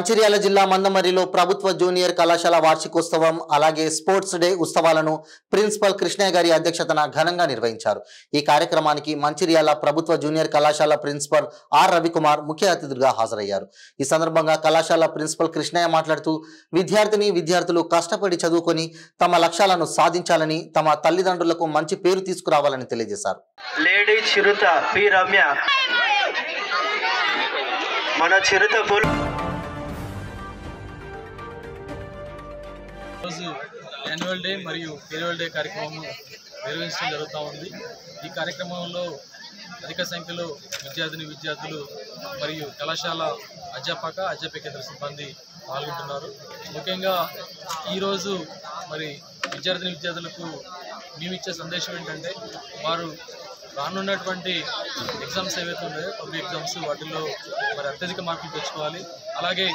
మంచిర్యాల జిల్లా మందమరిలో ప్రభుత్వ జూనియర్ కళాశాల వార్షికోత్సవం అలాగే స్పోర్ట్స్ డే ఉత్సవాలను ప్రిన్సిపల్ కృష్ణయ్య గారి అధ్యక్షతన ఘనంగా నిర్వహించారు। ఈ కార్యక్రమానికి మంచిర్యాల ప్రభుత్వ జూనియర్ కళాశాల ప్రిన్సిపల్ ఆర్ రవికుమార్ ముఖ్య అతిథిగా హాజరయ్యారు। ఈ సందర్భంగా కళాశాల ప్రిన్సిపల్ కృష్ణయ్య మాట్లాడుతూ విద్యార్థులు కష్టపడి చదువుకొని తమ లక్ష్యాలను సాధించాలని తమ తల్లిదండ్రులకు మంచి పేరు తీసుకురావాలని తెలియజేశారు। లేడీ చిరుత పి రమ్య మన చిరుత రోజు యాన్యువల్ డే మరియు ఫేర్వెల్ డే కార్యక్రమం నిర్వహించడం జరుగుతూ ఉంది। ఈ కార్యక్రమంలో అధిక సంఖ్యలో విద్యార్థులు మరియు కళాశాల అధ్యాపకేతర సిబ్బంది పాల్గొంటున్నారు। ముఖ్యంగా ఈరోజు మరి విద్యార్థులకు మేము ఇచ్చే సందేశం ఏంటంటే వారు రానున్నటువంటి ఎగ్జామ్స్ ఏవైతే ఉన్నాయో పబ్లిక్ ఎగ్జామ్స్ వాటిల్లో మరి అత్యధిక మార్కులు తెచ్చుకోవాలి। అలాగే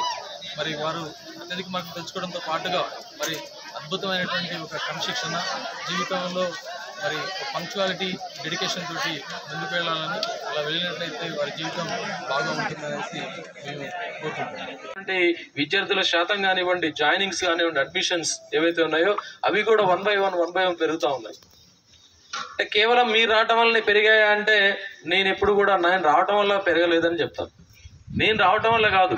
మరి వారు అత్యధిక మార్కులు తెచ్చుకోవడంతో పాటుగా మరి అద్భుతమైనటువంటి ఒక క్రమశిక్షణ జీవితంలో మరి పంక్చువాలిటీ డెడికేషన్ తోటి ముందుకు వెళ్ళాలని, అలా వెళ్ళినట్లయితే వారి జీవితం బాగా ఉంటుందనేసి మేము కోరుకుంటున్నాం। అంటే విద్యార్థుల శాతం కానివ్వండి, జాయినింగ్స్ కానివ్వండి, అడ్మిషన్స్ ఏవైతే ఉన్నాయో అవి కూడా 1 by 1 పెరుగుతూ ఉన్నాయి। అంటే కేవలం మీరు రావటం వల్లనే పెరిగాయా అంటే నేను ఎప్పుడు కూడా నేను రావటం వల్ల పెరగలేదని చెప్తాను। నేను రావటం వల్ల కాదు,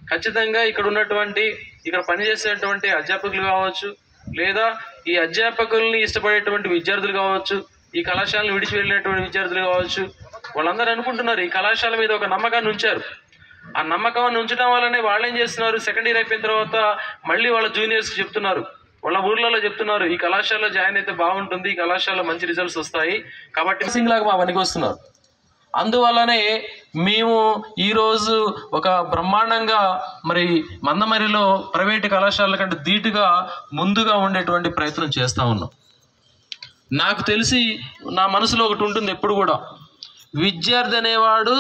ఖచ్చితంగా ఇక్కడ పనిచేసేటువంటి అధ్యాపకులు కావచ్చు, లేదా ఈ అధ్యాపకుల్ని ఇష్టపడేటువంటి విద్యార్థులు కావచ్చు, ఈ కళాశాలను విడిచి వెళ్ళినటువంటి విద్యార్థులు కావచ్చు, వాళ్ళందరూ అనుకుంటున్నారు ఈ కళాశాల మీద ఒక నమ్మకాన్ని ఉంచారు। ఆ నమ్మకాన్ని ఉంచడం వల్లనే వాళ్ళు ఏం చేస్తున్నారు, సెకండ్ ఇయర్ అయిపోయిన తర్వాత మళ్ళీ వాళ్ళ జూనియర్స్కి చెప్తున్నారు, వాళ్ళ ఊర్లలో చెప్తున్నారు ఈ కళాశాలలో జాయిన్ అయితే బాగుంటుంది, ఈ కళాశాలలో మంచి రిజల్ట్స్ వస్తాయి కాబట్టి సింగ్ లాగా మా పనికి వస్తున్నారు। అందువల్లనే మేము ఈరోజు ఒక బ్రహ్మాండంగా మరి మందమరిలో ప్రైవేటు కళాశాలల కంటే ధీటుగా ముందుగా ఉండేటువంటి ప్రయత్నం చేస్తూ ఉన్నాం। నాకు తెలిసి నా మనసులో ఒకటి ఉంటుంది, ఎప్పుడు కూడా విద్యార్థి అనేవాడు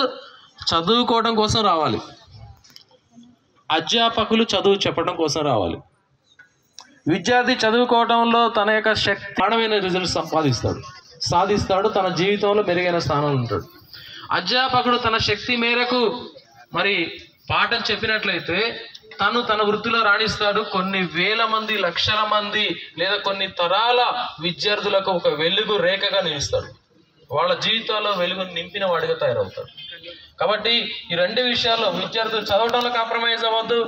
చదువుకోవడం కోసం రావాలి, అధ్యాపకులు చదువు చెప్పడం కోసం రావాలి। విద్యార్థి చదువుకోవడంలో తన యొక్క శక్తిమైన రిజల్ట్ సాధిస్తాడు, తన జీవితంలో మెరుగైన స్థానంలో ఉంటాడు। అధ్యాపకుడు తన శక్తి మేరకు మరి పాఠం చెప్పినట్లయితే తన వృత్తిలో రాణిస్తాడు। కొన్ని వేల మంది, లక్షల మంది లేదా కొన్ని తరాల విద్యార్థులకు ఒక వెలుగు రేఖగా నిలుస్తాడు, వాళ్ళ జీవితాల్లో వెలుగును నింపిన వాడిగా తయారవుతాడు। కాబట్టి ఈ రెండు విషయాల్లో విద్యార్థులు చదవడంలో కాంప్రమైజ్ అవ్వద్దు,